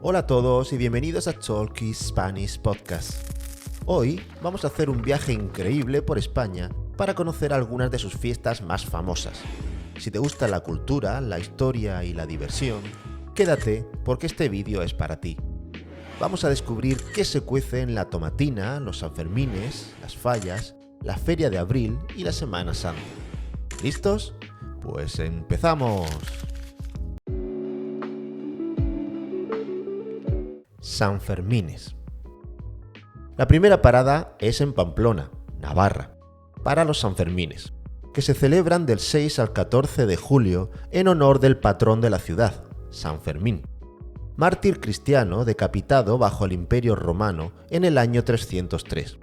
Hola a todos y bienvenidos a Talkie Spanish Podcast. Hoy vamos a hacer un viaje increíble por España para conocer algunas de sus fiestas más famosas. Si te gusta la cultura, la historia y la diversión, quédate porque este vídeo es para ti. Vamos a descubrir qué se cuece en la Tomatina, los Sanfermines, las Fallas, la Feria de Abril y la Semana Santa. ¿Listos? Pues empezamos. Sanfermines. La primera parada es en Pamplona, Navarra, para los Sanfermines, que se celebran del 6 al 14 de julio en honor del patrón de la ciudad, San Fermín, mártir cristiano decapitado bajo el Imperio Romano en el año 303.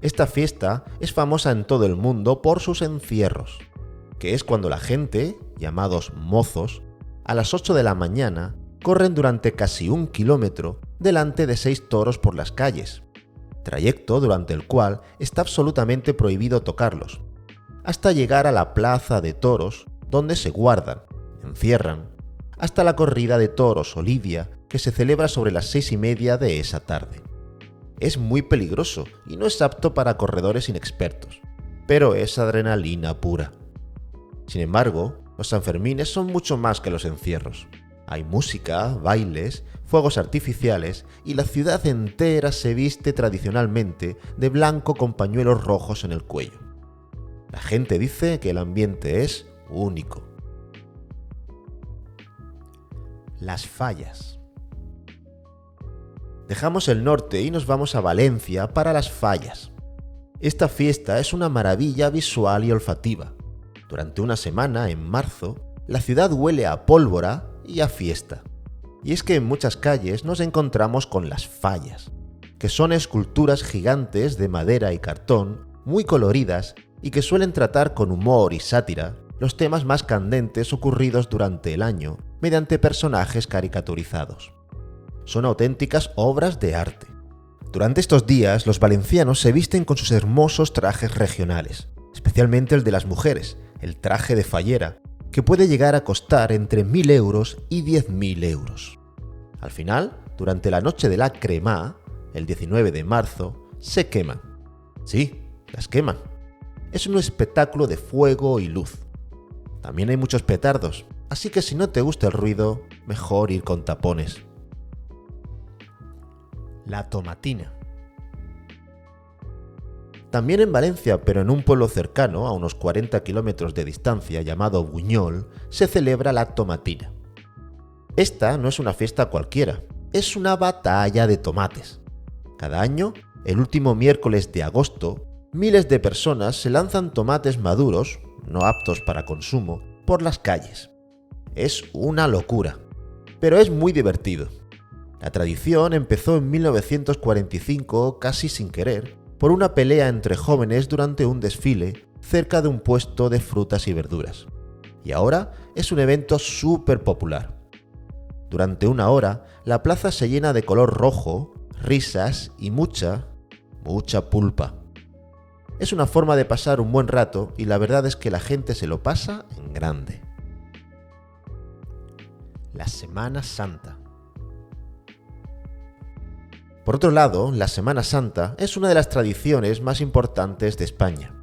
Esta fiesta es famosa en todo el mundo por sus encierros, que es cuando la gente, llamados mozos, a las 8 de la mañana corren durante casi 1 kilómetro delante de 6 toros por las calles, trayecto durante el cual está absolutamente prohibido tocarlos, hasta llegar a la plaza de toros, donde se guardan, encierran, hasta la corrida de toros o lidia, que se celebra sobre las 6:30 de esa tarde. Es muy peligroso y no es apto para corredores inexpertos, pero es adrenalina pura. Sin embargo, los Sanfermines son mucho más que los encierros. Hay música, bailes, fuegos artificiales y la ciudad entera se viste tradicionalmente de blanco con pañuelos rojos en el cuello. La gente dice que el ambiente es único. Las Fallas. Dejamos el norte y nos vamos a Valencia para las Fallas. Esta fiesta es una maravilla visual y olfativa. Durante una semana, en marzo, la ciudad huele a pólvora y a fiesta. Y es que en muchas calles nos encontramos con las fallas, que son esculturas gigantes de madera y cartón, muy coloridas y que suelen tratar con humor y sátira los temas más candentes ocurridos durante el año mediante personajes caricaturizados. Son auténticas obras de arte. Durante estos días, los valencianos se visten con sus hermosos trajes regionales, especialmente el de las mujeres, el traje de fallera, que puede llegar a costar entre 1.000 euros y 10.000 euros. Al final, durante la noche de la Cremà, el 19 de marzo, se queman. Sí, las queman. Es un espectáculo de fuego y luz. También hay muchos petardos, así que si no te gusta el ruido, mejor ir con tapones. La Tomatina. También en Valencia, pero en un pueblo cercano, a unos 40 kilómetros de distancia, llamado Buñol, se celebra la Tomatina. Esta no es una fiesta cualquiera, es una batalla de tomates. Cada año, el último miércoles de agosto, miles de personas se lanzan tomates maduros, no aptos para consumo, por las calles. Es una locura, pero es muy divertido. La tradición empezó en 1945 casi sin querer, por una pelea entre jóvenes durante un desfile cerca de un puesto de frutas y verduras. Y ahora es un evento súper popular. Durante 1 hora, la plaza se llena de color rojo, risas y mucha pulpa. Es una forma de pasar un buen rato y la verdad es que la gente se lo pasa en grande. La Semana Santa. Por otro lado, la Semana Santa es una de las tradiciones más importantes de España.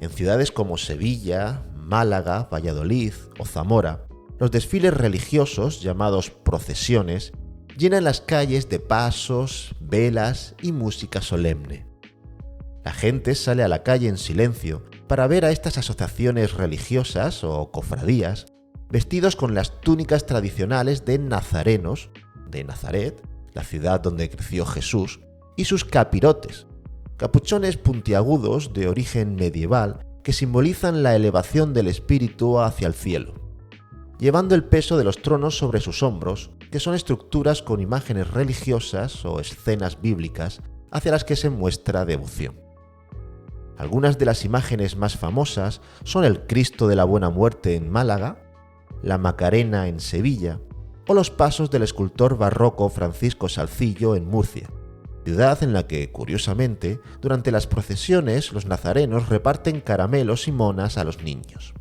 En ciudades como Sevilla, Málaga, Valladolid o Zamora, los desfiles religiosos, llamados procesiones, llenan las calles de pasos, velas y música solemne. La gente sale a la calle en silencio para ver a estas asociaciones religiosas o cofradías vestidos con las túnicas tradicionales de nazarenos de Nazaret, la ciudad donde creció Jesús, y sus capirotes, capuchones puntiagudos de origen medieval que simbolizan la elevación del espíritu hacia el cielo, llevando el peso de los tronos sobre sus hombros, que son estructuras con imágenes religiosas o escenas bíblicas hacia las que se muestra devoción. Algunas de las imágenes más famosas son el Cristo de la Buena Muerte en Málaga, la Macarena en Sevilla, o los pasos del escultor barroco Francisco Salcillo en Murcia, ciudad en la que, curiosamente, durante las procesiones los nazarenos reparten caramelos y monas a los niños.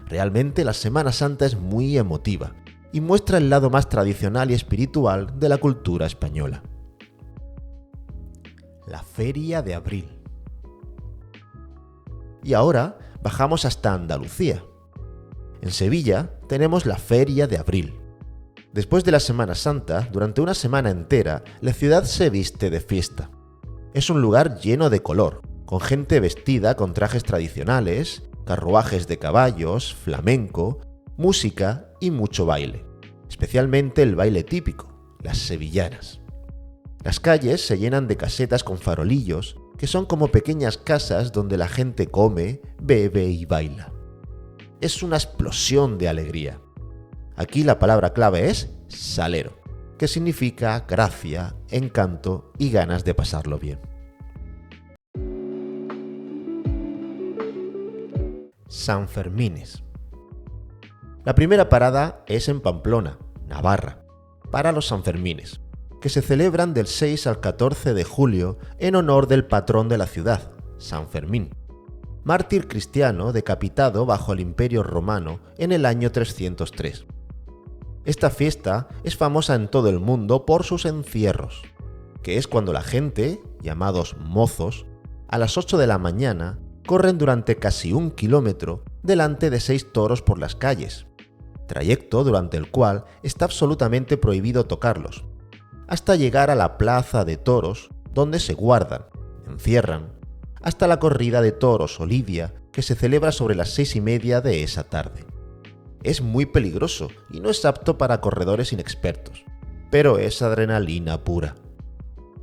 Realmente la Semana Santa es muy emotiva y muestra el lado más tradicional y espiritual de la cultura española. La Feria de Abril. Y ahora bajamos hasta Andalucía. En Sevilla tenemos la Feria de Abril. Después de la Semana Santa, durante una semana entera, la ciudad se viste de fiesta. Es un lugar lleno de color, con gente vestida con trajes tradicionales, carruajes de caballos, flamenco, música y mucho baile, especialmente el baile típico, las sevillanas. Las calles se llenan de casetas con farolillos, que son como pequeñas casas donde la gente come, bebe y baila. Es una explosión de alegría. Aquí la palabra clave es salero, que significa gracia, encanto y ganas de pasarlo bien. Sanfermines. La primera parada es en Pamplona, Navarra, para los Sanfermines, que se celebran del 6 al 14 de julio en honor del patrón de la ciudad, San Fermín, mártir cristiano decapitado bajo el Imperio Romano en el año 303. Esta fiesta es famosa en todo el mundo por sus encierros, que es cuando la gente, llamados mozos, a las 8 de la mañana corren durante casi 1 kilómetro delante de 6 toros por las calles, trayecto durante el cual está absolutamente prohibido tocarlos, hasta llegar a la plaza de toros, donde se guardan, encierran, hasta la corrida de toros o lidia, que se celebra sobre las 6:30 de esa tarde. Es muy peligroso y no es apto para corredores inexpertos, pero es adrenalina pura.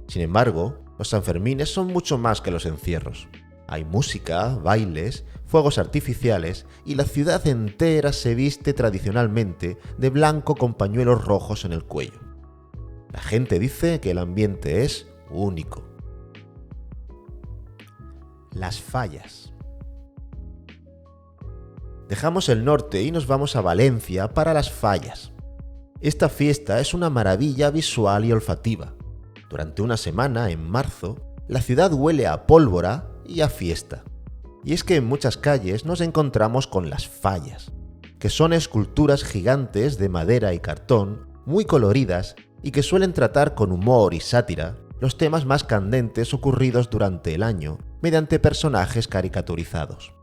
Sin embargo, los Sanfermines son mucho más que los encierros. Hay música, bailes, fuegos artificiales y la ciudad entera se viste tradicionalmente de blanco con pañuelos rojos en el cuello. La gente dice que el ambiente es único. Las fallas. Dejamos el norte y nos vamos a Valencia para las fallas. Esta fiesta es una maravilla visual y olfativa. Durante una semana, en marzo, la ciudad huele a pólvora y a fiesta. Y es que en muchas calles nos encontramos con las fallas, que son esculturas gigantes de madera y cartón, muy coloridas y que suelen tratar con humor y sátira los temas más candentes ocurridos durante el año mediante personajes caricaturizados.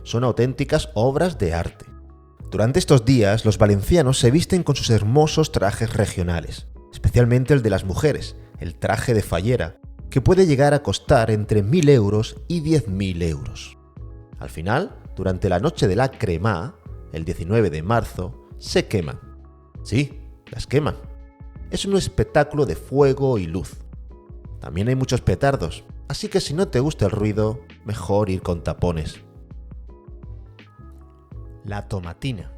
Son auténticas obras de arte. Durante estos días, los valencianos se visten con sus hermosos trajes regionales, especialmente el de las mujeres, el traje de fallera, que puede llegar a costar entre 1.000 euros y 10.000 euros. Al final, durante la noche de la Cremá, el 19 de marzo, se queman. Sí, las queman. Es un espectáculo de fuego y luz. También hay muchos petardos, así que si no te gusta el ruido, mejor ir con tapones. La tomatina.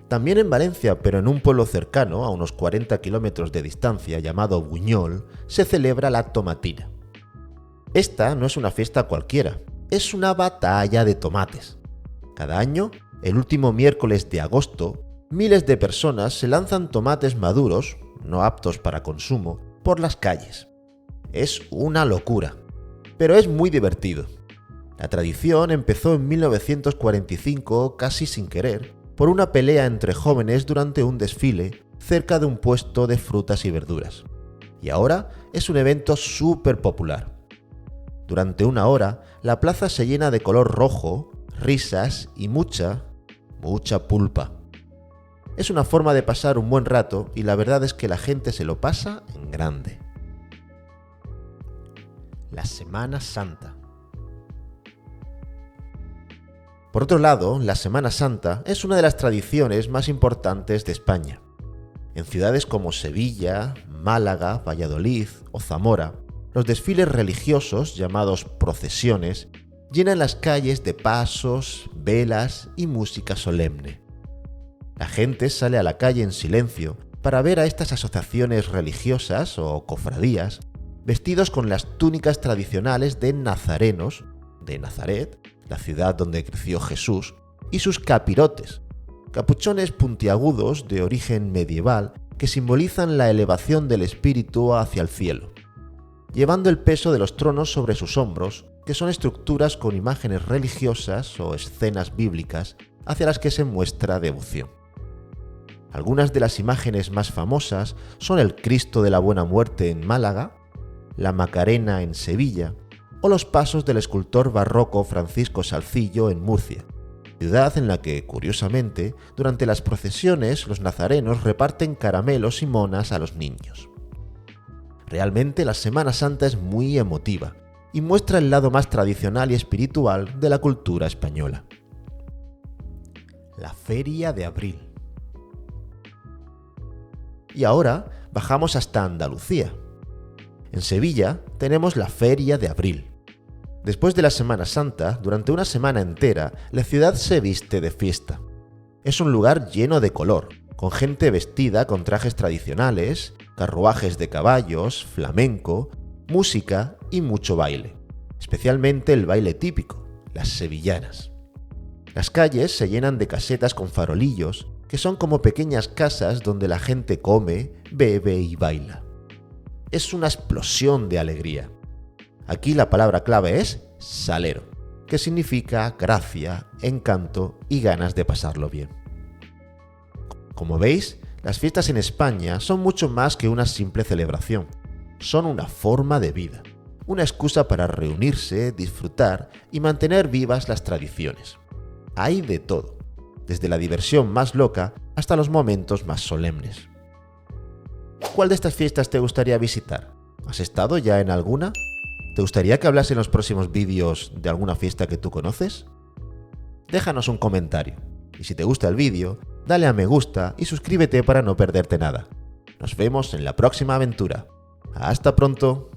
También en Valencia, pero en un pueblo cercano, a unos 40 kilómetros de distancia, llamado Buñol, se celebra la tomatina. Esta no es una fiesta cualquiera, es una batalla de tomates. Cada año, el último miércoles de agosto, miles de personas se lanzan tomates maduros, no aptos para consumo, por las calles. Es una locura, pero es muy divertido. La tradición empezó en 1945 casi sin querer, por una pelea entre jóvenes durante un desfile cerca de un puesto de frutas y verduras. Y ahora es un evento súper popular. Durante una hora, la plaza se llena de color rojo, risas y mucha pulpa. Es una forma de pasar un buen rato y la verdad es que la gente se lo pasa en grande. La Semana Santa. Por otro lado, la Semana Santa es una de las tradiciones más importantes de España. En ciudades como Sevilla, Málaga, Valladolid o Zamora, los desfiles religiosos, llamados procesiones, llenan las calles de pasos, velas y música solemne. La gente sale a la calle en silencio para ver a estas asociaciones religiosas o cofradías vestidos con las túnicas tradicionales de nazarenos, de Nazaret, la ciudad donde creció Jesús, y sus capirotes, capuchones puntiagudos de origen medieval que simbolizan la elevación del espíritu hacia el cielo, llevando el peso de los tronos sobre sus hombros, que son estructuras con imágenes religiosas o escenas bíblicas hacia las que se muestra devoción. Algunas de las imágenes más famosas son el Cristo de la Buena Muerte en Málaga, la Macarena en Sevilla o los pasos del escultor barroco Francisco Salcillo en Murcia, ciudad en la que, curiosamente, durante las procesiones los nazarenos reparten caramelos y monas a los niños. Realmente la Semana Santa es muy emotiva y muestra el lado más tradicional y espiritual de la cultura española. La Feria de Abril. Y ahora bajamos hasta Andalucía. En Sevilla tenemos la Feria de Abril. Después de la Semana Santa, durante una semana entera, la ciudad se viste de fiesta. Es un lugar lleno de color, con gente vestida con trajes tradicionales, carruajes de caballos, flamenco, música y mucho baile, especialmente el baile típico, las sevillanas. Las calles se llenan de casetas con farolillos, que son como pequeñas casas donde la gente come, bebe y baila. Es una explosión de alegría. Aquí la palabra clave es salero, que significa gracia, encanto y ganas de pasarlo bien. Como veis, las fiestas en España son mucho más que una simple celebración. Son una forma de vida, una excusa para reunirse, disfrutar y mantener vivas las tradiciones. Hay de todo, desde la diversión más loca hasta los momentos más solemnes. ¿Cuál de estas fiestas te gustaría visitar? ¿Has estado ya en alguna? ¿Te gustaría que hablase en los próximos vídeos de alguna fiesta que tú conoces? Déjanos un comentario, y si te gusta el vídeo, dale a me gusta y suscríbete para no perderte nada. Nos vemos en la próxima aventura. ¡Hasta pronto!